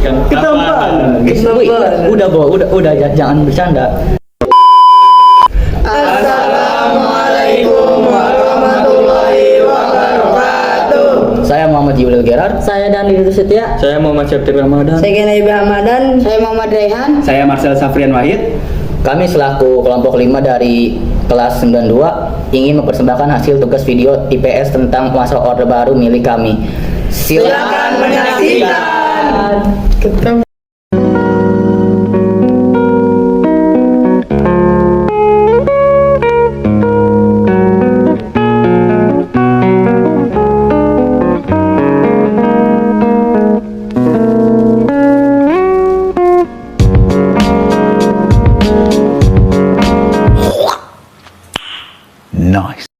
kan Ketampanan. Wih, udah Bo, udah ya, jangan bercanda. Assalamualaikum warahmatullahi wabarakatuh. Saya Muhammad Jibril Gerard. Saya Dandi Setia. Saya Muhammad Syafir Ramadan. Saya Gena Ibi Hamadan. Saya Muhammad Rehan. Saya Marcel Safrian Wahid. Kami selaku kelompok 5 dari kelas 92 ingin mempersembahkan hasil tugas video IPS tentang masa Orde Baru milik kami. Silakan menyaksikan. Nice.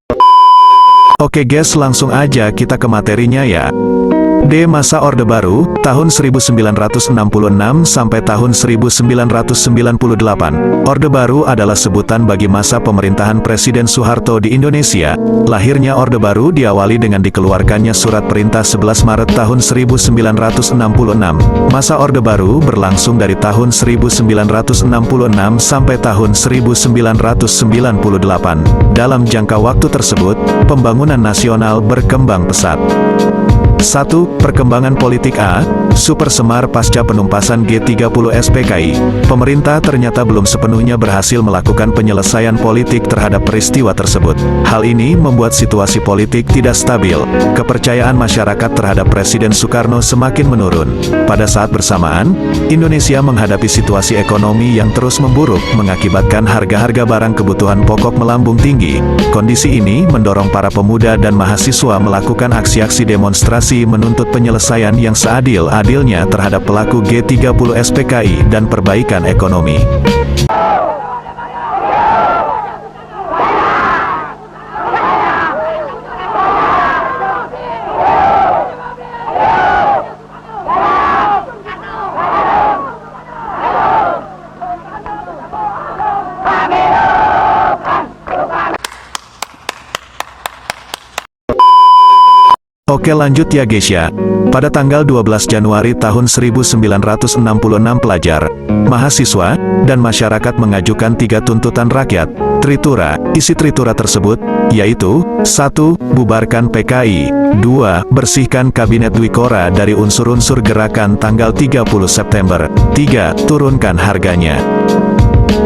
Oke guys, langsung aja kita ke materinya ya. D. Masa Orde Baru, tahun 1966 sampai tahun 1998. Orde Baru adalah sebutan bagi masa pemerintahan Presiden Soeharto di Indonesia. Lahirnya Orde Baru diawali dengan dikeluarkannya Surat Perintah 11 Maret tahun 1966. Masa Orde Baru berlangsung dari tahun 1966 sampai tahun 1998. Dalam jangka waktu tersebut, pembangunan nasional berkembang pesat. 1. Perkembangan politik A. Super Semar pasca penumpasan G30 SPKI. Pemerintah ternyata belum sepenuhnya berhasil melakukan penyelesaian politik terhadap peristiwa tersebut. Hal ini membuat situasi politik tidak stabil. Kepercayaan masyarakat terhadap Presiden Soekarno semakin menurun. Pada saat bersamaan, Indonesia menghadapi situasi ekonomi yang terus memburuk, mengakibatkan harga-harga barang kebutuhan pokok melambung tinggi. Kondisi ini mendorong para pemuda dan mahasiswa melakukan aksi-aksi demonstrasi menuntut penyelesaian yang seadil-adilnya terhadap pelaku G30 SPKI dan perbaikan ekonomi. Oke lanjut ya guys ya. Pada tanggal 12 Januari tahun 1966 pelajar, mahasiswa, dan masyarakat mengajukan 3 tuntutan rakyat, Tritura. Isi Tritura tersebut, yaitu 1. Bubarkan PKI 2. Bersihkan Kabinet Dwikora dari unsur-unsur gerakan tanggal 30 September 3. Turunkan harganya.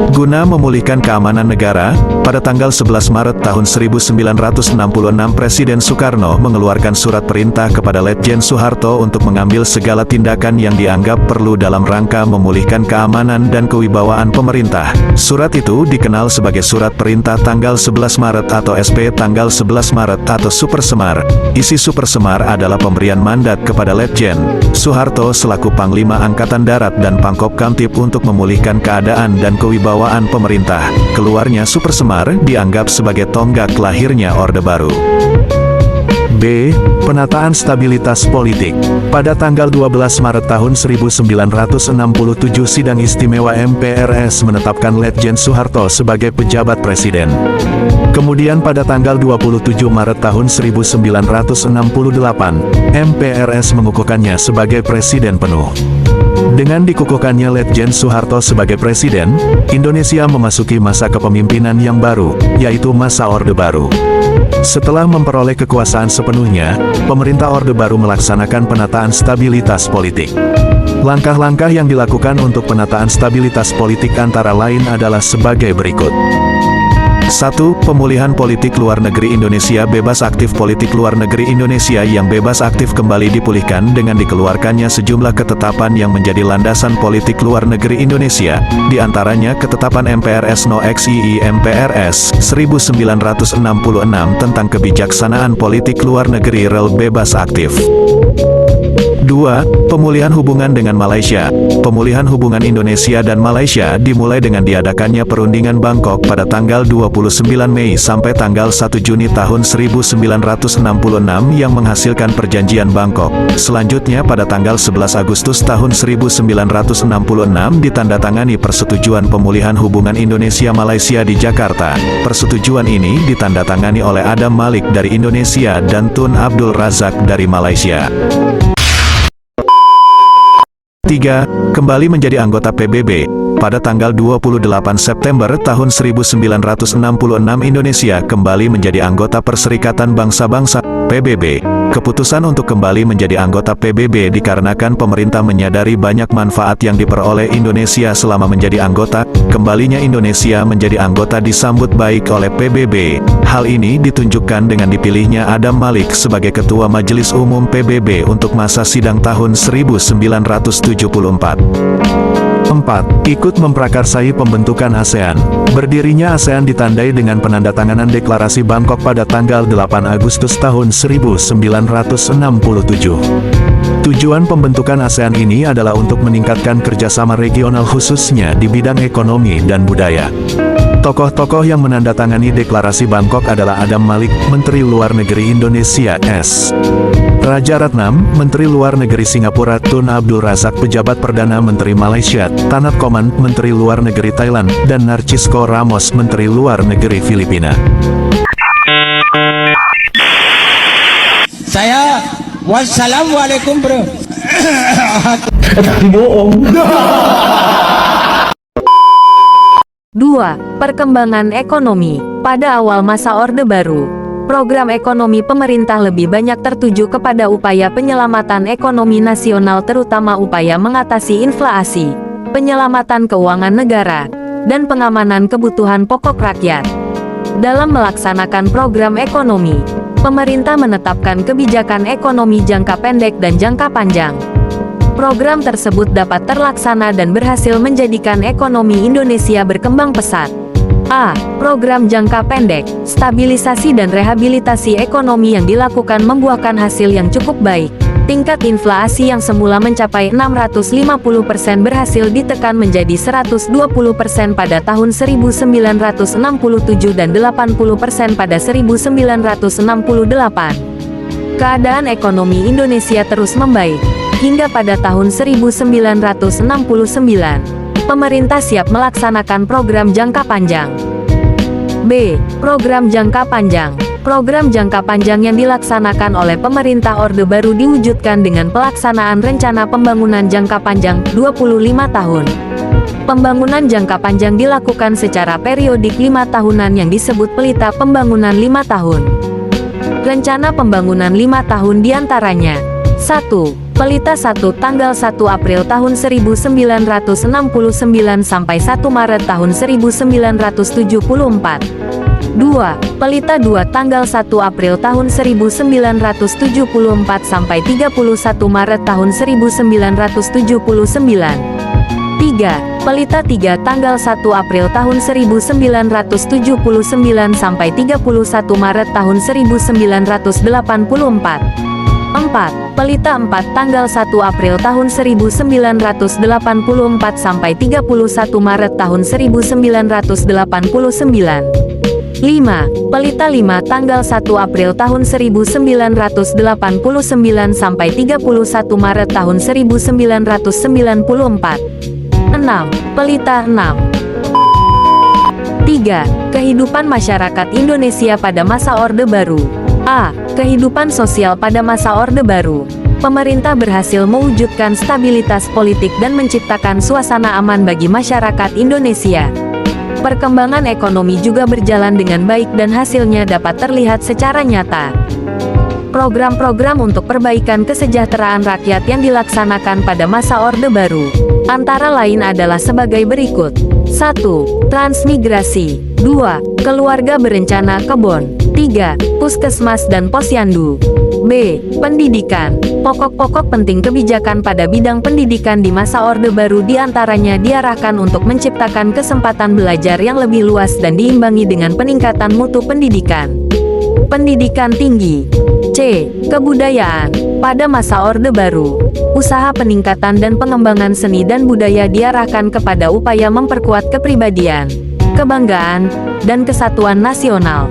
Guna memulihkan keamanan negara, pada tanggal 11 Maret tahun 1966 Presiden Soekarno mengeluarkan surat perintah kepada Letjen Soeharto untuk mengambil segala tindakan yang dianggap perlu dalam rangka memulihkan keamanan dan kewibawaan pemerintah. Surat itu dikenal sebagai Surat Perintah tanggal 11 Maret atau SP tanggal 11 Maret atau Super Semar. Isi Super Semar adalah pemberian mandat kepada Letjen Soeharto selaku Panglima Angkatan Darat dan Pangkop Kamtib untuk memulihkan keadaan dan kewibawaan pemerintah. Keluarnya Super Semar dianggap sebagai tonggak lahirnya Orde Baru. B. Penataan stabilitas politik. Pada tanggal 12 Maret tahun 1967 Sidang Istimewa MPRS menetapkan Letjen Soeharto sebagai pejabat presiden. Kemudian pada tanggal 27 Maret tahun 1968, MPRS mengukuhkannya sebagai presiden penuh. Dengan dikukuhkannya Letjen Soeharto sebagai presiden, Indonesia memasuki masa kepemimpinan yang baru, yaitu masa Orde Baru. Setelah memperoleh kekuasaan sepenuhnya, pemerintah Orde Baru melaksanakan penataan stabilitas politik. Langkah-langkah yang dilakukan untuk penataan stabilitas politik antara lain adalah sebagai berikut. 1. Pemulihan politik luar negeri Indonesia. Bebas aktif politik luar negeri Indonesia yang bebas aktif kembali dipulihkan dengan dikeluarkannya sejumlah ketetapan yang menjadi landasan politik luar negeri Indonesia, di antaranya Ketetapan MPRS No. XII MPRS 1966 tentang kebijaksanaan politik luar negeri rel bebas aktif. 2. Pemulihan hubungan dengan Malaysia. Pemulihan hubungan Indonesia dan Malaysia dimulai dengan diadakannya perundingan Bangkok pada tanggal 29 Mei sampai tanggal 1 Juni tahun 1966 yang menghasilkan Perjanjian Bangkok. Selanjutnya pada tanggal 11 Agustus tahun 1966 ditandatangani Persetujuan Pemulihan Hubungan Indonesia-Malaysia di Jakarta. Persetujuan ini ditandatangani oleh Adam Malik dari Indonesia dan Tun Abdul Razak dari Malaysia. 3. Kembali menjadi anggota PBB. Pada tanggal 28 September tahun 1966 Indonesia kembali menjadi anggota Perserikatan Bangsa-Bangsa, PBB. Keputusan untuk kembali menjadi anggota PBB dikarenakan pemerintah menyadari banyak manfaat yang diperoleh Indonesia selama menjadi anggota. Kembalinya Indonesia menjadi anggota disambut baik oleh PBB. Hal ini ditunjukkan dengan dipilihnya Adam Malik sebagai Ketua Majelis Umum PBB untuk masa sidang tahun 1974. 4. Ikut memprakarsai pembentukan ASEAN. Berdirinya ASEAN ditandai dengan penandatanganan Deklarasi Bangkok pada tanggal 8 Agustus tahun 1967. Tujuan pembentukan ASEAN ini adalah untuk meningkatkan kerjasama regional khususnya di bidang ekonomi dan budaya. Tokoh-tokoh yang menandatangani Deklarasi Bangkok adalah Adam Malik, Menteri Luar Negeri Indonesia S. Raja Ratnam, Menteri Luar Negeri Singapura, Tun Abdul Razak, Pejabat Perdana Menteri Malaysia, Tanat Koman, Menteri Luar Negeri Thailand, dan Narcisco Ramos, Menteri Luar Negeri Filipina. Saya wassalamualaikum bro. Tapi bohong. 2. Perkembangan ekonomi. Pada awal masa Orde Baru, program ekonomi pemerintah lebih banyak tertuju kepada upaya penyelamatan ekonomi nasional, terutama upaya mengatasi inflasi, penyelamatan keuangan negara, dan pengamanan kebutuhan pokok rakyat. Dalam melaksanakan program ekonomi, pemerintah menetapkan kebijakan ekonomi jangka pendek dan jangka panjang. Program tersebut dapat terlaksana dan berhasil menjadikan ekonomi Indonesia berkembang pesat. A. Program jangka pendek, stabilisasi dan rehabilitasi ekonomi yang dilakukan membuahkan hasil yang cukup baik. Tingkat inflasi yang semula mencapai 650% berhasil ditekan menjadi 120% pada tahun 1967 dan 80% pada 1968. Keadaan ekonomi Indonesia terus membaik. Hingga pada tahun 1969, pemerintah siap melaksanakan program jangka panjang. B. Program jangka panjang. Program jangka panjang yang dilaksanakan oleh pemerintah Orde Baru diwujudkan dengan pelaksanaan rencana pembangunan jangka panjang 25 tahun. Pembangunan jangka panjang dilakukan secara periodik 5 tahunan yang disebut pelita pembangunan 5 tahun. Rencana pembangunan 5 tahun diantaranya: 1. Pelita 1 tanggal 1 April tahun 1969 sampai 1 Maret tahun 1974. 2. Pelita 2 tanggal 1 April tahun 1974 sampai 31 Maret tahun 1979. 3. Pelita 3 tanggal 1 April tahun 1979 sampai 31 Maret tahun 1984. 4. Pelita 4 tanggal 1 April tahun 1984 sampai 31 Maret tahun 1989. 5. Pelita 5 tanggal 1 April tahun 1989 sampai 31 Maret tahun 1994. 6. Pelita 6. 3. Kehidupan masyarakat Indonesia pada masa Orde Baru. A. Kehidupan sosial pada masa Orde Baru. Pemerintah berhasil mewujudkan stabilitas politik dan menciptakan suasana aman bagi masyarakat Indonesia. Perkembangan ekonomi juga berjalan dengan baik dan hasilnya dapat terlihat secara nyata. Program-program untuk perbaikan kesejahteraan rakyat yang dilaksanakan pada masa Orde Baru antara lain adalah sebagai berikut. 1. Transmigrasi. 2. Keluarga berencana kebon. 3. Puskesmas dan posyandu. B. Pendidikan. Pokok-pokok penting kebijakan pada bidang pendidikan di masa Orde Baru diantaranya diarahkan untuk menciptakan kesempatan belajar yang lebih luas dan diimbangi dengan peningkatan mutu pendidikan. Pendidikan tinggi. C. Kebudayaan. Pada masa Orde Baru, usaha peningkatan dan pengembangan seni dan budaya diarahkan kepada upaya memperkuat kepribadian, kebanggaan, dan kesatuan nasional.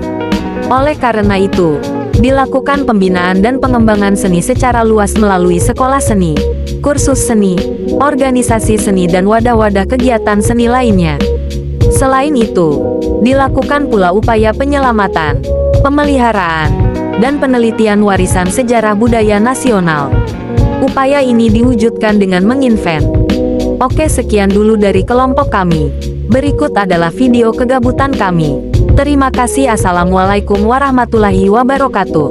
Oleh karena itu, dilakukan pembinaan dan pengembangan seni secara luas melalui sekolah seni, kursus seni, organisasi seni dan wadah-wadah kegiatan seni lainnya. Selain itu, dilakukan pula upaya penyelamatan, pemeliharaan, dan penelitian warisan sejarah budaya nasional. Upaya ini diwujudkan dengan menginvent. Oke, sekian dulu dari kelompok kami. Berikut adalah video kegabutan kami. Terima kasih. Assalamualaikum warahmatullahi wabarakatuh.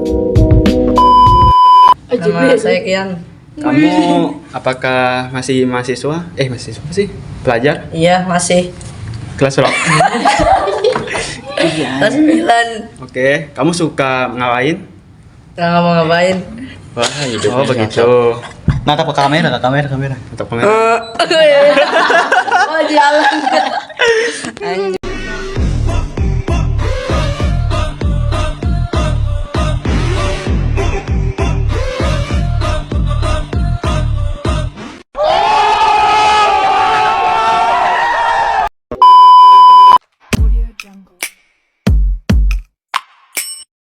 Nama saya Kian. Kamu apakah masih mahasiswa? Mahasiswa sih? Pelajar? Iya, masih. Kelas berapa? Kelas 9. Oke, kamu suka ngapain? Nggak mau ngapain. Wah, oh begitu. Natap ke kamera. Untuk kamera. Oh, jalan.